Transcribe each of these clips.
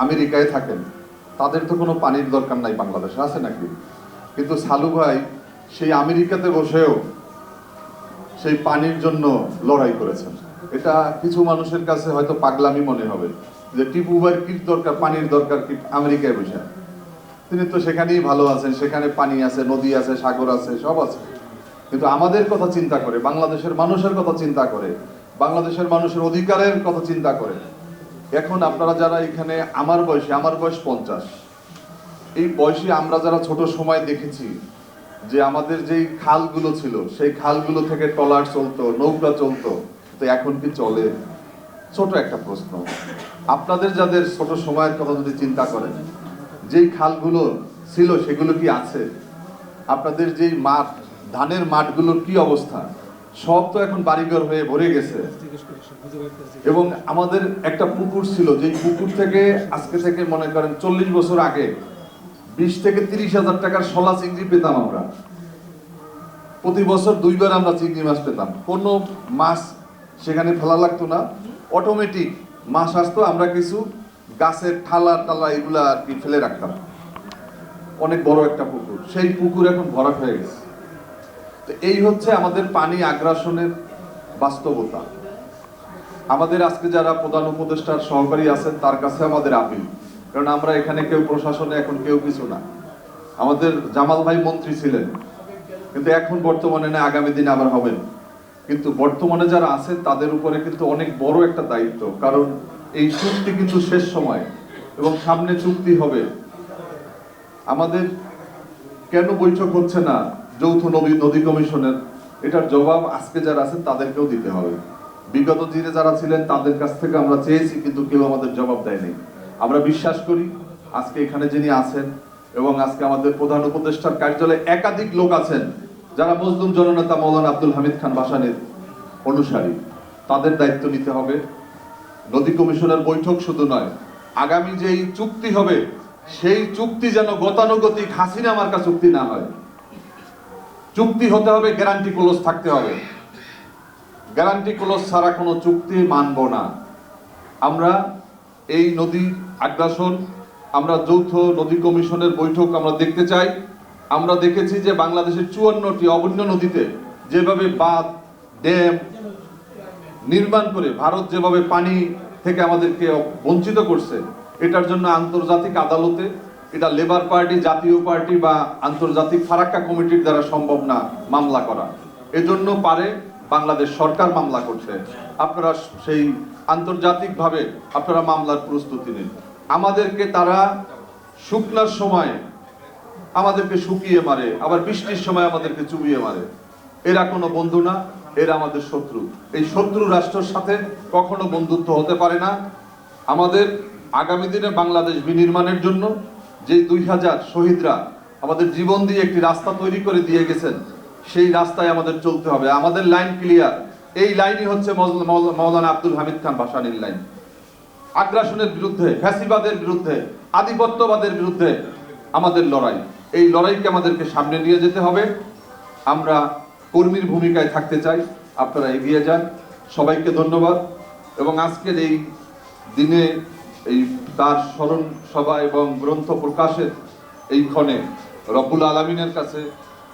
আমেরিকায় থাকেন, তাদের তো কোনো পানির দরকার নাই, বাংলাদেশে আছে নাকি? কিন্তু সালু ভাই সেই আমেরিকাতে বসেও সেই পানির জন্য লড়াই করেছেন। এটা কিছু মানুষের কাছে হয়তো পাগলামি মনে হবে যে টিপু ভাইয়ের কি দরকার, পানির দরকার কি আমেরিকায় বসে? তিনি তো সেখানেই ভালো আছেন, সেখানে পানি আছে, নদী আছে, সাগর আছে, সব আছে। কিন্তু আমাদের কথা চিন্তা করে, বাংলাদেশের মানুষের কথা চিন্তা করে, বাংলাদেশের মানুষের অধিকারের কথা চিন্তা করে। এখন আপনারা যারা এখানে আমার বয়স 50, এই বয়সে আমরা যারা ছোট সময় দেখেছি যে আমাদের যেই খালগুলো ছিল, সেই খালগুলো থেকে ট্রলার চলতো, নৌকা চলতো, তো এখন কি চলে? ছোট একটা প্রশ্ন, আপনাদের যাদের ছোট সময়ের কথা যদি চিন্তা করেন, যেই খালগুলো ছিল সেগুলো কি আছে? আপনাদের যেই মাঠ, ধানের মাঠগুলোর কি অবস্থা? সব তো এখন বাড়িঘর হয়ে ভরে গেছে। এবং আমাদের একটা পুকুর ছিল, যেই পুকুর থেকে আজকে থেকে মনে করেন 40 বছর আগে 20 থেকে 30 হাজার টাকার শলা চিংড়ি পেতাম আমরা। প্রতি বছর 2 বার আমরা চিংড়ি মাছ পেতাম, কোনো মাছ সেখানে ফেলা লাগতো না, অটোমেটিক মাছ আসতো। আমরা কিছু গাছের ঠালা টালা এগুলা আর কি ফেলে রাখতাম। অনেক বড় একটা পুকুর, সেই পুকুর এখন ভরাট হয়ে গেছে। তো এই হচ্ছে আমাদের পানি আগ্রাসনের বাস্তবতা। আমাদের আজকে যারা প্রধান উপদেষ্টার সহকারী আছেন তার কাছে আমাদের আপিল, কারণ আমরা এখানে কেউ প্রশাসনে এখন কেউ কিছু না। আমাদের জামাল ভাই মন্ত্রী ছিলেন, কিন্তু এখন বর্তমানে না, আগামী দিনে আবার হবেন। কিন্তু বর্তমানে যারা আছেন তাদের উপরে কিন্তু অনেক বড় একটা দায়িত্ব, কারণ এই চুক্তি কিন্তু শেষ সময় এবং সামনে চুক্তি হবে। আমাদের কেন বৈঠক হচ্ছে না যৌথ নদী কমিশনের, এটার জবাব আজকে যারা আছেন তাদেরকেও দিতে হবে। বিগত দিনে যারা ছিলেন তাদের কাছ থেকে আমরা চেয়েছি, কিন্তু কেউ আমাদের জবাব দেয়নি। আমরা বিশ্বাস করি আজকে এখানে যিনি আছেন এবং আজকে আমাদের প্রধান উপদেষ্টার কার্যালয়ে একাধিক লোক আছেন যারা মজলুম জননেতা মৌলানা আব্দুল হামিদ খান ভাসানীর অনুসারী, তাদের দায়িত্ব নিতে হবে। নদী কমিশনের বৈঠক শুধু নয়, আগামী যেই চুক্তি হবে সেই চুক্তি যেন গতানুগতিক হাসিনা মার্কা চুক্তি না হয়। চুক্তি হতে হবে, গ্যারান্টি ক্লোজ থাকতে হবে। গ্যারান্টি ক্লোজ ছাড়া কোনো চুক্তি মানব না আমরা। এই নদী আগ্রাসন, আমরা যৌথ নদী কমিশনের বৈঠক আমরা দেখতে চাই। আমরা দেখেছি যে বাংলাদেশের 54টি অবন্য নদীতে যেভাবে বাঁধ, ড্যাম নির্মাণ করে ভারত যেভাবে পানি থেকে আমাদেরকে বঞ্চিত করছে, এটার জন্য আন্তর্জাতিক আদালতে, এটা লেবার পার্টি, জাতীয় পার্টি বা আন্তর্জাতিক ফারাক্কা কমিটির দ্বারা সম্ভব না মামলা করা। এজন্য পারে বাংলাদেশ সরকার মামলা করছে। আপনারা সেই আন্তর্জাতিকভাবে আপনারা মামলার প্রস্তুতি নিন। আমাদেরকে তারা শুকনার সময় আমাদেরকে শুকিয়ে মারে, আবার বৃষ্টির সময় আমাদেরকে চুবিয়ে মারে। এরা কোনো বন্ধু না, এরা আমাদের শত্রু। এই শত্রু রাষ্ট্রের সাথে কখনো বন্ধুত্ব হতে পারে না। আমাদের আগামী দিনে বাংলাদেশ বিনির্মাণের জন্য যে 2000 শহীদরা আমাদের জীবন দিয়ে একটি রাস্তা তৈরি করে দিয়ে গেছেন, সেই রাস্তায় আমাদের চলতে হবে। আমাদের লাইন ক্লিয়ার, এই লাইনই হচ্ছে মৌলানা আব্দুল হামিদ খান ভাসানীর লাইন। আগ্রাসনের বিরুদ্ধে, ফ্যাসিবাদের বিরুদ্ধে, আধিপত্যবাদের বিরুদ্ধে আমাদের লড়াই। এই লড়াইকে আমাদেরকে সামনে নিয়ে যেতে হবে। আমরা কর্মীর ভূমিকায় থাকতে চাই, আপনারা এগিয়ে যান। সবাইকে ধন্যবাদ। এবং আজকের এই দিনে এই তার স্মরণ সভা এবং গ্রন্থ প্রকাশের এই ক্ষণে রব্বুল আলামিনের কাছে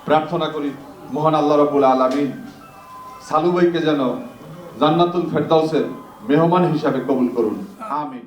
প্রার্থনা করি, মহান আল্লাহ রব্বুল আলামিন সালু ভাইকে যেন জান্নাতুল ফেরদাউসের মেহমান হিসাবে কবুল করুন। আমিন।